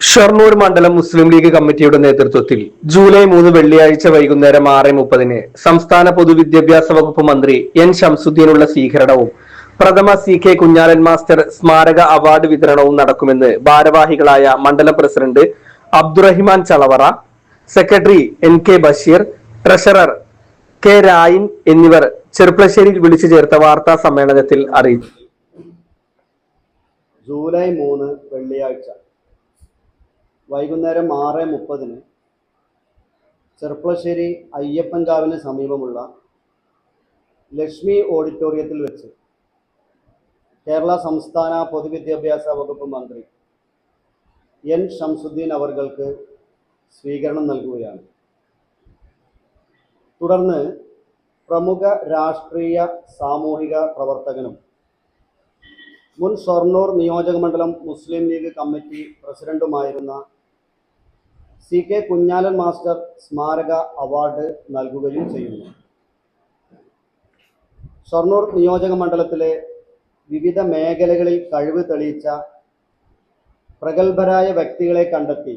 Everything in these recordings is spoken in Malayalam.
ഷൊർണൂർ മണ്ഡലം മുസ്ലിം ലീഗ് കമ്മിറ്റിയുടെ നേതൃത്വത്തിൽ ജൂലൈ 3 വെള്ളിയാഴ്ച വൈകുന്നേരം 6:30 സംസ്ഥാന പൊതുവിദ്യാഭ്യാസ വകുപ്പ് മന്ത്രി എൻ ശംസുദ്ദീനുള്ള സ്വീകരണവും പ്രഥമ CK കുഞ്ഞാലൻ മാസ്റ്റർ സ്മാരക അവാർഡ് വിതരണവും നടക്കുമെന്ന് ഭാരവാഹികളായ മണ്ഡലം president Abdurahiman Chalavara, secretary NK Basheer, treasurer K രായിൻ എന്നിവർ ചെർപ്പളശ്ശേരിയിൽ വിളിച്ചു ചേർത്ത വാർത്താ സമ്മേളനത്തിൽ അറിയിച്ചു. ജൂലൈ 3 വെള്ളിയാഴ്ച വൈകുന്നേരം 6:30 ചെർപ്പളശ്ശേരി അയ്യപ്പൻകാവിന് സമീപമുള്ള ലക്ഷ്മി ഓഡിറ്റോറിയത്തിൽ വെച്ച് കേരള സംസ്ഥാന പൊതുവിദ്യാഭ്യാസ വകുപ്പ് മന്ത്രി എൻ ശംസുദ്ദീൻ അവർക്ക് സ്വീകരണം നൽകുകയാണ്. തുടർന്ന് പ്രമുഖ രാഷ്ട്രീയ സാമൂഹിക പ്രവർത്തകനും മുൻ ഷൊർണൂർ നിയോജക മണ്ഡലം മുസ്ലിം ലീഗ് കമ്മിറ്റി പ്രസിഡന്റുമായിരുന്ന CK കുഞ്ഞാലൻ മാസ്റ്റർ സ്മാരക അവാർഡ് നൽകുകയും ചെയ്യുന്നു. ഷൊർണൂർ നിയോജക മണ്ഡലത്തിലെ വിവിധ മേഖലകളിൽ കഴിവ് തെളിയിച്ച പ്രഗത്ഭരായ വ്യക്തികളെ കണ്ടെത്തി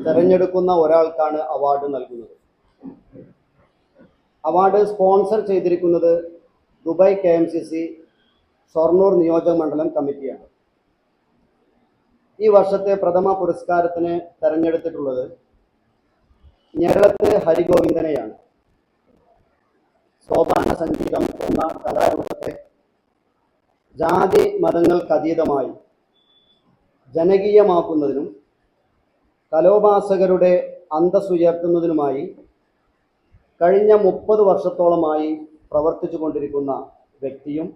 തെരഞ്ഞെടുക്കുന്ന ഒരാൾക്കാണ് അവാർഡ് നൽകുന്നത്. അവാർഡ് സ്പോൺസർ ചെയ്തിരിക്കുന്നത് ദുബായ് KMCC ഷൊർണൂർ നിയോജക മണ്ഡലം കമ്മിറ്റിയാണ്. ഈ വർഷത്തെ പ്രഥമ പുരസ്കാരത്തിന് തെരഞ്ഞെടുത്തിട്ടുള്ളത് ഞെരളത്ത് ഹരിഗോവിന്ദനെയാണ്. സോപാന സംഗീതം എന്ന കലാരൂപത്തെ ജാതി മതങ്ങൾക്കതീതമായി ജനകീയമാക്കുന്നതിനും കലോപാസകരുടെ അന്തസ്സുയർത്തുന്നതിനുമായി കഴിഞ്ഞ 30 വർഷത്തോളമായി പ്രവർത്തിച്ചു കൊണ്ടിരിക്കുന്ന വ്യക്തിയും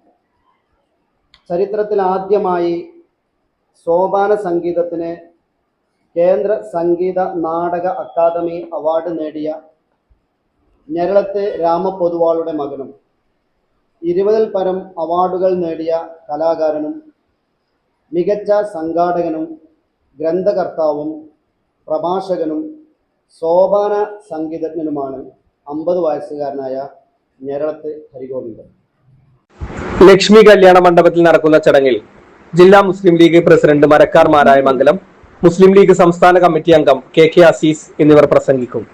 ചരിത്രത്തിൽ ആദ്യമായി സോപാന സംഗീതത്തിന് കേന്ദ്ര സംഗീത നാടക അക്കാദമി അവാർഡ് നേടിയ ഞെരളത്ത് രാമപൊതുവാളുടെ മകനും 20-ൽ പരം അവാർഡുകൾ നേടിയ കലാകാരനും മികച്ച സംഘാടകനും ഗ്രന്ഥകർത്താവും പ്രഭാഷകനും സോപാന സംഗീതജ്ഞനുമാണ് 50 വയസ്സുകാരനായ ഞെരളത്ത് ഹരിഗോവിന്ദൻ. ലക്ഷ്മി കല്യാണ മണ്ഡപത്തിൽ നടക്കുന്ന ചടങ്ങിൽ ജില്ലാ മുസ്ലിം ലീഗ് പ്രസിഡന്റ് മരക്കാർ മാരായമംഗലം, മുസ്ലിം ലീഗ് സംസ്ഥാന കമ്മിറ്റി അംഗം KK അസീസ് എന്നിവർ പ്രസംഗിക്കും.